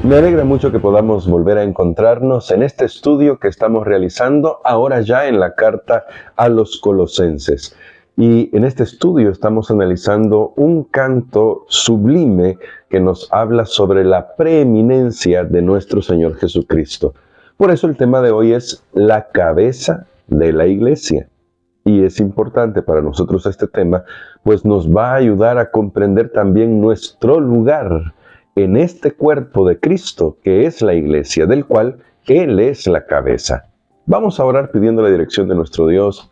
Me alegra mucho que podamos volver a encontrarnos en este estudio que estamos realizando ahora ya en la carta a los Colosenses. Y en este estudio estamos analizando un canto sublime que nos habla sobre la preeminencia de nuestro Señor Jesucristo. Por eso el tema de hoy es la cabeza de la iglesia. Y es importante para nosotros este tema, pues nos va a ayudar a comprender también nuestro lugar en este cuerpo de Cristo, que es la iglesia, del cual Él es la cabeza. Vamos a orar pidiendo la dirección de nuestro Dios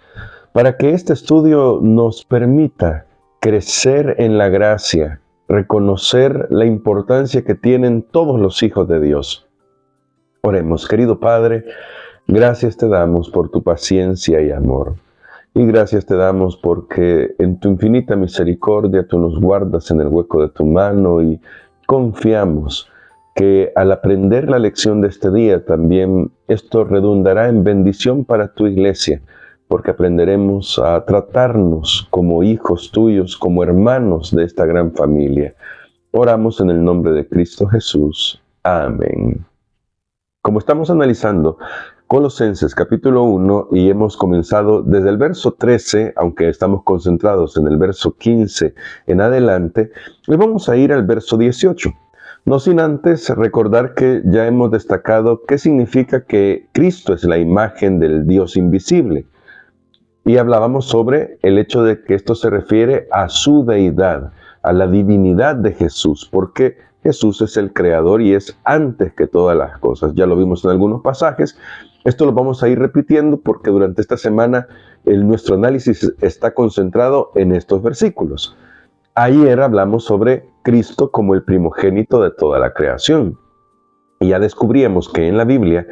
para que este estudio nos permita crecer en la gracia, reconocer la importancia que tienen todos los hijos de Dios. Oremos, querido Padre, gracias te damos por tu paciencia y amor. Y gracias te damos porque en tu infinita misericordia tú nos guardas en el hueco de tu mano y confiamos que al aprender la lección de este día también esto redundará en bendición para tu iglesia, porque aprenderemos a tratarnos como hijos tuyos, como hermanos de esta gran familia. Oramos en el nombre de Cristo Jesús. Amén. Como estamos analizando Colosenses capítulo 1 y hemos comenzado desde el verso 13, aunque estamos concentrados en el verso 15 en adelante, hoy vamos a ir al verso 18. No sin antes recordar que ya hemos destacado qué significa que Cristo es la imagen del Dios invisible. Y hablábamos sobre el hecho de que esto se refiere a su deidad, a la divinidad de Jesús, porque Jesús es el creador y es antes que todas las cosas. Ya lo vimos en algunos pasajes. Esto lo vamos a ir repitiendo porque durante esta semana nuestro análisis está concentrado en estos versículos. Ayer hablamos sobre Cristo como el primogénito de toda la creación. Y ya descubrimos que en la Biblia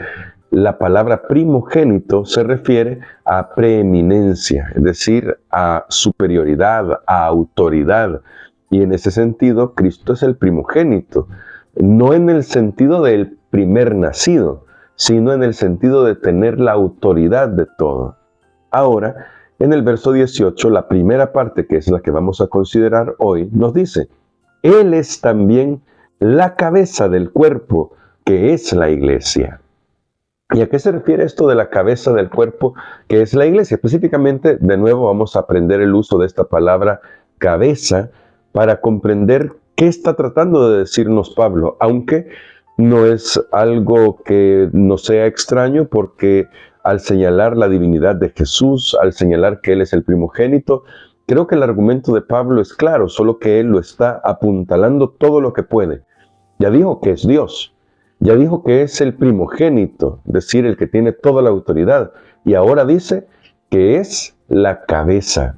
la palabra primogénito se refiere a preeminencia, es decir, a superioridad, a autoridad. Y en ese sentido, Cristo es el primogénito, no en el sentido del primer nacido, sino en el sentido de tener la autoridad de todo. Ahora, en el verso 18, la primera parte, que es la que vamos a considerar hoy, nos dice, Él es también la cabeza del cuerpo, que es la iglesia. ¿Y a qué se refiere esto de la cabeza del cuerpo, que es la iglesia? Específicamente, de nuevo, vamos a aprender el uso de esta palabra cabeza para comprender qué está tratando de decirnos Pablo, aunque no es algo que nos sea extraño porque al señalar la divinidad de Jesús, al señalar que Él es el primogénito, creo que el argumento de Pablo es claro, solo que Él lo está apuntalando todo lo que puede. Ya dijo que es Dios, ya dijo que es el primogénito, es decir, el que tiene toda la autoridad, y ahora dice que es la cabeza.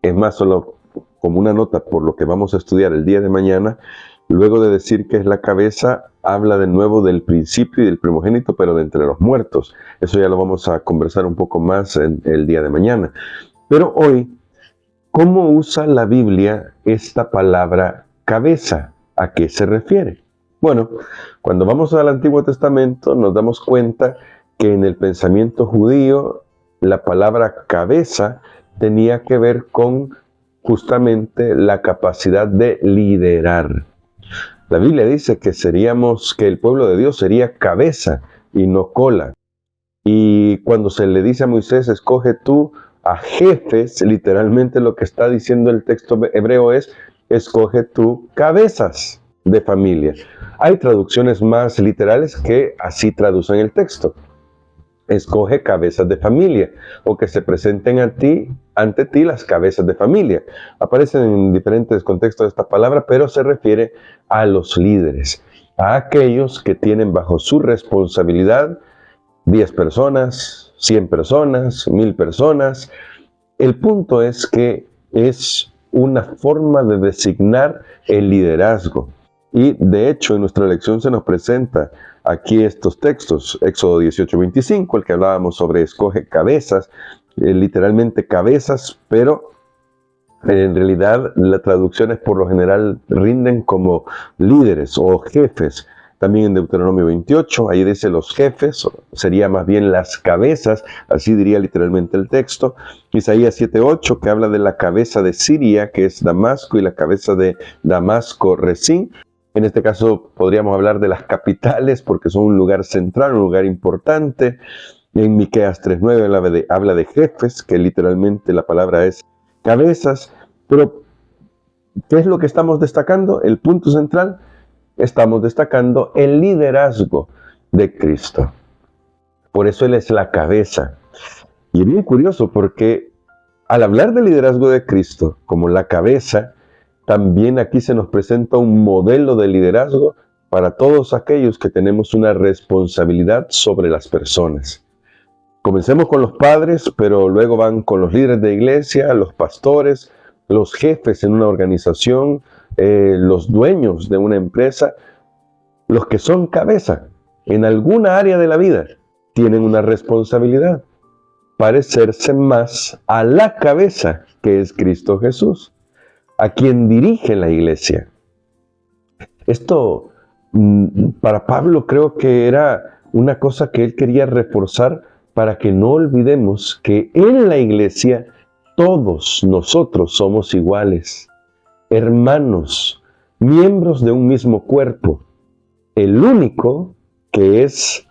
Es más, solo como una nota por lo que vamos a estudiar el día de mañana, luego de decir que es la cabeza, habla de nuevo del principio y del primogénito, pero de entre los muertos. Eso ya lo vamos a conversar un poco más en el día de mañana. Pero hoy, ¿cómo usa la Biblia esta palabra cabeza? ¿A qué se refiere? Bueno, cuando vamos al Antiguo Testamento nos damos cuenta que en el pensamiento judío la palabra cabeza tenía que ver con justamente la capacidad de liderar. La Biblia dice que que el pueblo de Dios sería cabeza y no cola. Y cuando se le dice a Moisés, escoge tú a jefes, literalmente lo que está diciendo el texto hebreo es, escoge tú cabezas de familia. Hay traducciones más literales que así traducen el texto. Escoge cabezas de familia, o que se presenten ante ti las cabezas de familia. Aparecen en diferentes contextos esta palabra, pero se refiere a los líderes, a aquellos que tienen bajo su responsabilidad 10 personas, 100 personas, 1000 personas. El punto es que es una forma de designar el liderazgo. Y de hecho en nuestra lección se nos presenta aquí estos textos, Éxodo 18:25, el que hablábamos sobre escoge cabezas, literalmente cabezas, pero en realidad las traducciones por lo general rinden como líderes o jefes. También en Deuteronomio 28, ahí dice los jefes, sería más bien las cabezas, así diría literalmente el texto. Isaías 7:8, que habla de la cabeza de Siria, que es Damasco, y la cabeza de Damasco, Resín. En este caso podríamos hablar de las capitales, porque son un lugar central, un lugar importante. En Miqueas 3:9 habla de jefes, que literalmente la palabra es cabezas. Pero, ¿qué es lo que estamos destacando? El punto central. Estamos destacando el liderazgo de Cristo. Por eso Él es la cabeza. Y es bien curioso porque al hablar del liderazgo de Cristo como la cabeza, también aquí se nos presenta un modelo de liderazgo para todos aquellos que tenemos una responsabilidad sobre las personas. Comencemos con los padres, pero luego van con los líderes de iglesia, los pastores, los jefes en una organización, los dueños de una empresa. Los que son cabeza en alguna área de la vida tienen una responsabilidad: parecerse más a la cabeza, que es Cristo Jesús, a quien dirige la iglesia. Esto para Pablo creo que era una cosa que él quería reforzar, para que no olvidemos que en la iglesia todos nosotros somos iguales, hermanos, miembros de un mismo cuerpo. El único que es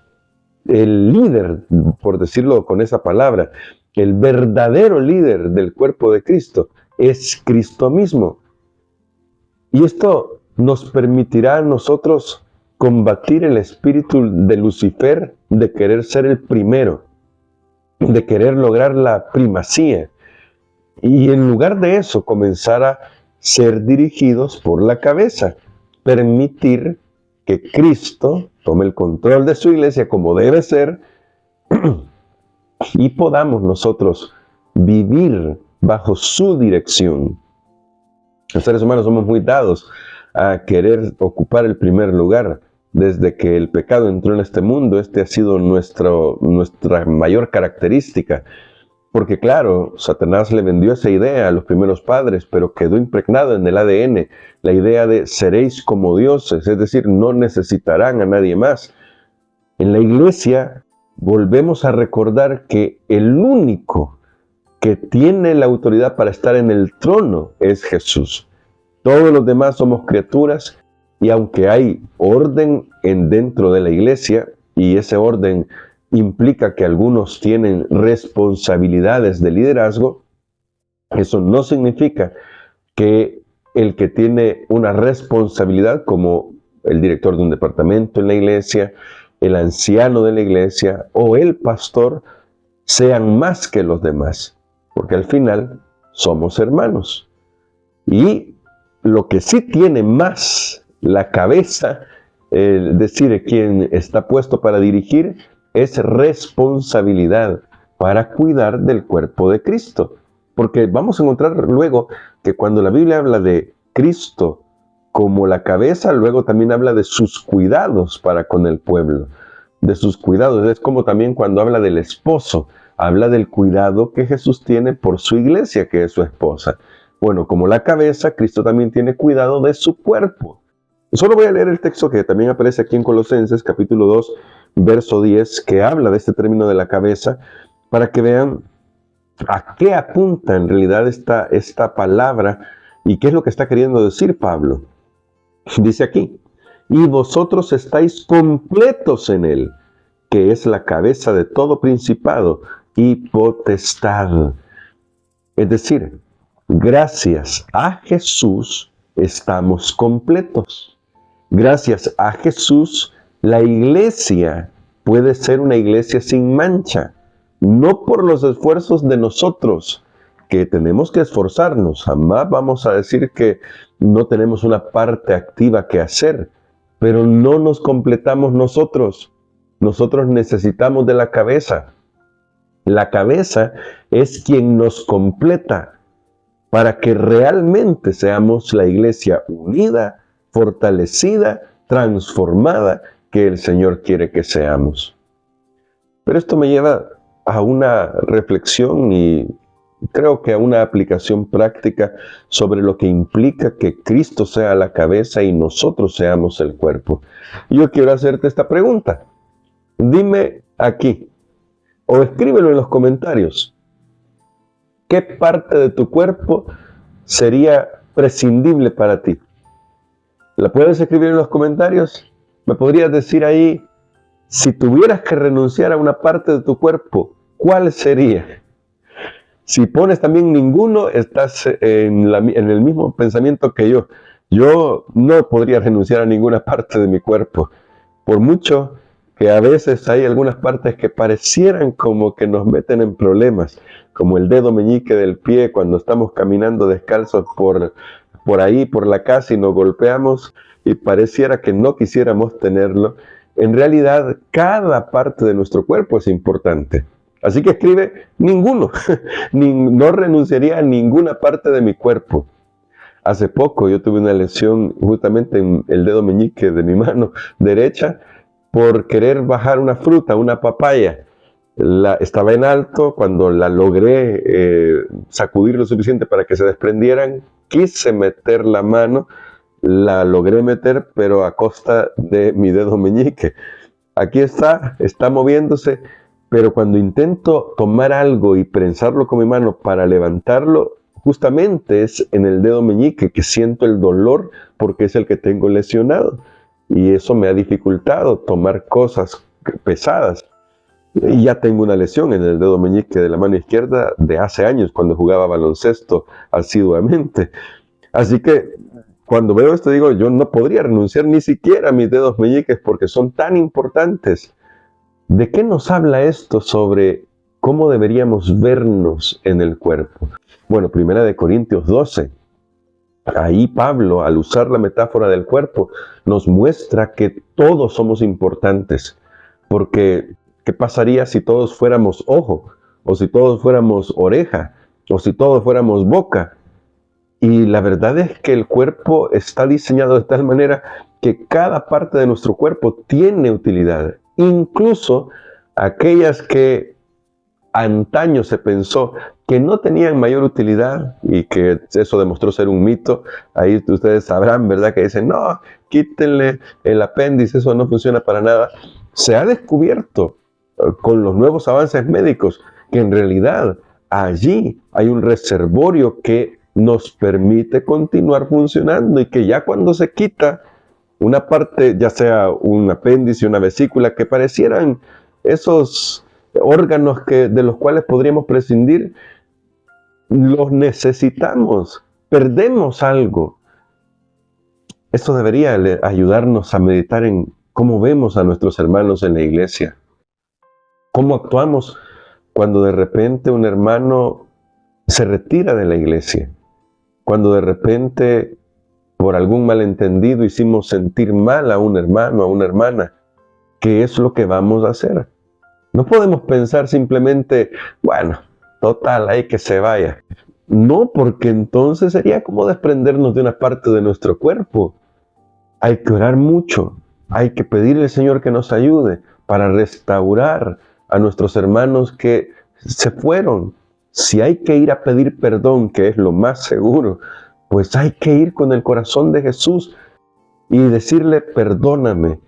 el líder, por decirlo con esa palabra, el verdadero líder del cuerpo de Cristo, es Cristo mismo. Y esto nos permitirá a nosotros combatir el espíritu de Lucifer, de querer ser el primero, de querer lograr la primacía. Y en lugar de eso, comenzar a ser dirigidos por la cabeza, permitir que Cristo tome el control de su iglesia como debe ser y podamos nosotros vivir bajo su dirección. Los seres humanos somos muy dados a querer ocupar el primer lugar. Desde que el pecado entró en este mundo, este ha sido nuestra mayor característica. Porque claro, Satanás le vendió esa idea a los primeros padres, pero quedó impregnado en el ADN, la idea de seréis como dioses, es decir, no necesitarán a nadie más. En la iglesia volvemos a recordar que el único que tiene la autoridad para estar en el trono es Jesús. Todos los demás somos criaturas, y aunque hay orden dentro de la iglesia, y ese orden implica que algunos tienen responsabilidades de liderazgo, eso no significa que el que tiene una responsabilidad, como el director de un departamento en la iglesia, el anciano de la iglesia o el pastor, sean más que los demás, porque al final somos hermanos. Y lo que sí tiene más la cabeza, es decir, quien está puesto para dirigir, es responsabilidad para cuidar del cuerpo de Cristo. Porque vamos a encontrar luego que cuando la Biblia habla de Cristo como la cabeza, luego también habla de sus cuidados para con el pueblo. De sus cuidados. Es como también cuando habla del esposo, habla del cuidado que Jesús tiene por su iglesia, que es su esposa. Bueno, como la cabeza, Cristo también tiene cuidado de su cuerpo. Solo voy a leer el texto que también aparece aquí en Colosenses, capítulo 2, verso 10, que habla de este término de la cabeza, para que vean a qué apunta en realidad esta palabra y qué es lo que está queriendo decir Pablo. Dice aquí: y vosotros estáis completos en él, que es la cabeza de todo principado y potestad. Es decir, gracias a Jesús estamos completos. Gracias a Jesús, la iglesia puede ser una iglesia sin mancha, no por los esfuerzos de nosotros, que tenemos que esforzarnos. Jamás vamos a decir que no tenemos una parte activa que hacer, pero no nos completamos nosotros. Nosotros necesitamos de la cabeza. La cabeza es quien nos completa para que realmente seamos la iglesia unida, fortalecida, transformada, que el Señor quiere que seamos. Pero esto me lleva a una reflexión y creo que a una aplicación práctica sobre lo que implica que Cristo sea la cabeza y nosotros seamos el cuerpo. Yo quiero hacerte esta pregunta. Dime aquí, o escríbelo en los comentarios, ¿qué parte de tu cuerpo sería prescindible para ti? ¿La puedes escribir en los comentarios? ¿Me podrías decir ahí, si tuvieras que renunciar a una parte de tu cuerpo, cuál sería? Si pones también ninguno, estás en el mismo pensamiento que yo. Yo no podría renunciar a ninguna parte de mi cuerpo. Por mucho que a veces hay algunas partes que parecieran como que nos meten en problemas, como el dedo meñique del pie cuando estamos caminando descalzos por ahí, por la casa y nos golpeamos y pareciera que no quisiéramos tenerlo. En realidad, cada parte de nuestro cuerpo es importante. Así que escribe ninguno. No renunciaría a ninguna parte de mi cuerpo. Hace poco yo tuve una lesión justamente en el dedo meñique de mi mano derecha por querer bajar una fruta, una papaya. Estaba en alto, cuando la logré sacudir lo suficiente para que se desprendieran, quise meter la mano, la logré meter, pero a costa de mi dedo meñique. Aquí está moviéndose, pero cuando intento tomar algo y prensarlo con mi mano para levantarlo, justamente es en el dedo meñique que siento el dolor porque es el que tengo lesionado. Y eso me ha dificultado tomar cosas pesadas. Y ya tengo una lesión en el dedo meñique de la mano izquierda de hace años, cuando jugaba baloncesto asiduamente. Así que cuando veo esto digo, yo no podría renunciar ni siquiera a mis dedos meñiques porque son tan importantes. ¿De qué nos habla esto sobre cómo deberíamos vernos en el cuerpo? Bueno, 1 Corintios 12. Ahí Pablo, al usar la metáfora del cuerpo, nos muestra que todos somos importantes. Porque, ¿qué pasaría si todos fuéramos ojo? O si todos fuéramos oreja? O si todos fuéramos boca? Y la verdad es que el cuerpo está diseñado de tal manera que cada parte de nuestro cuerpo tiene utilidad. Incluso aquellas que antaño se pensó que no tenían mayor utilidad y que eso demostró ser un mito. Ahí ustedes sabrán, ¿verdad? Que dicen, no, quítenle el apéndice, eso no funciona para nada. Se ha descubierto con los nuevos avances médicos que en realidad allí hay un reservorio que nos permite continuar funcionando y que ya cuando se quita una parte, ya sea un apéndice, una vesícula, que parecieran esos órganos de los cuales podríamos prescindir, los necesitamos, perdemos algo. Eso debería ayudarnos a meditar en cómo vemos a nuestros hermanos en la iglesia. Cómo actuamos cuando de repente un hermano se retira de la iglesia. Cuando de repente, por algún malentendido, hicimos sentir mal a un hermano, a una hermana. ¿Qué es lo que vamos a hacer? No podemos pensar simplemente, bueno, total, hay que se vaya. No, porque entonces sería como desprendernos de una parte de nuestro cuerpo. Hay que orar mucho. Hay que pedirle al Señor que nos ayude para restaurar a nuestros hermanos que se fueron. Si hay que ir a pedir perdón, que es lo más seguro, pues hay que ir con el corazón de Jesús y decirle, perdóname,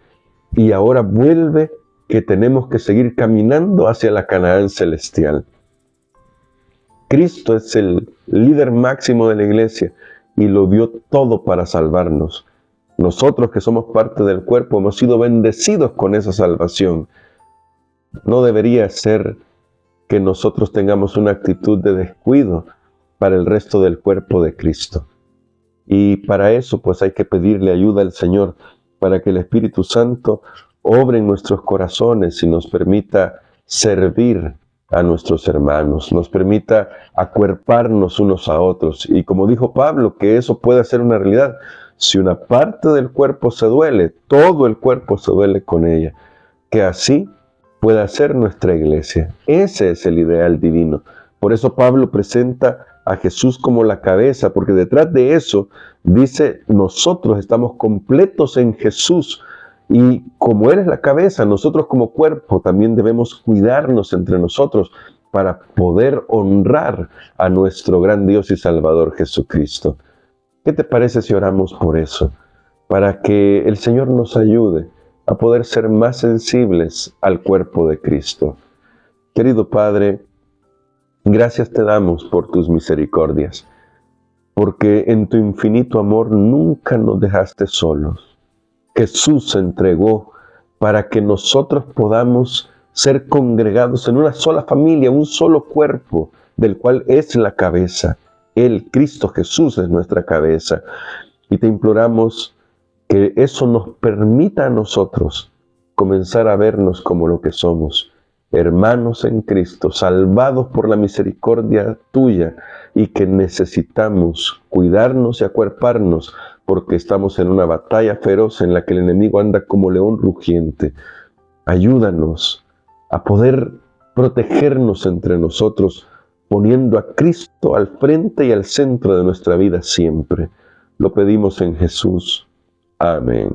y ahora vuelve, que tenemos que seguir caminando hacia la Canaán celestial. Cristo es el líder máximo de la iglesia y lo dio todo para salvarnos. Nosotros que somos parte del cuerpo hemos sido bendecidos con esa salvación. No debería ser que nosotros tengamos una actitud de descuido para el resto del cuerpo de Cristo. Y para eso pues hay que pedirle ayuda al Señor, para que el Espíritu Santo obre en nuestros corazones y nos permita servir a nuestros hermanos, nos permita acuerparnos unos a otros. Y como dijo Pablo, que eso puede ser una realidad. Si una parte del cuerpo se duele, todo el cuerpo se duele con ella. Que así pueda ser nuestra iglesia. Ese es el ideal divino. Por eso Pablo presenta a Jesús como la cabeza, porque detrás de eso dice, nosotros estamos completos en Jesús. Y como Él es la cabeza, nosotros como cuerpo también debemos cuidarnos entre nosotros para poder honrar a nuestro gran Dios y Salvador Jesucristo. ¿Qué te parece si oramos por eso? Para que el Señor nos ayude a poder ser más sensibles al cuerpo de Cristo. Querido Padre, gracias te damos por tus misericordias, porque en tu infinito amor nunca nos dejaste solos. Jesús se entregó para que nosotros podamos ser congregados en una sola familia, un solo cuerpo, del cual es la cabeza. Él, Cristo Jesús, es nuestra cabeza. Y te imploramos que eso nos permita a nosotros comenzar a vernos como lo que somos, hermanos en Cristo, salvados por la misericordia tuya, y que necesitamos cuidarnos y acuerparnos porque estamos en una batalla feroz en la que el enemigo anda como león rugiente. Ayúdanos a poder protegernos entre nosotros, poniendo a Cristo al frente y al centro de nuestra vida siempre. Lo pedimos en Jesús. Amén.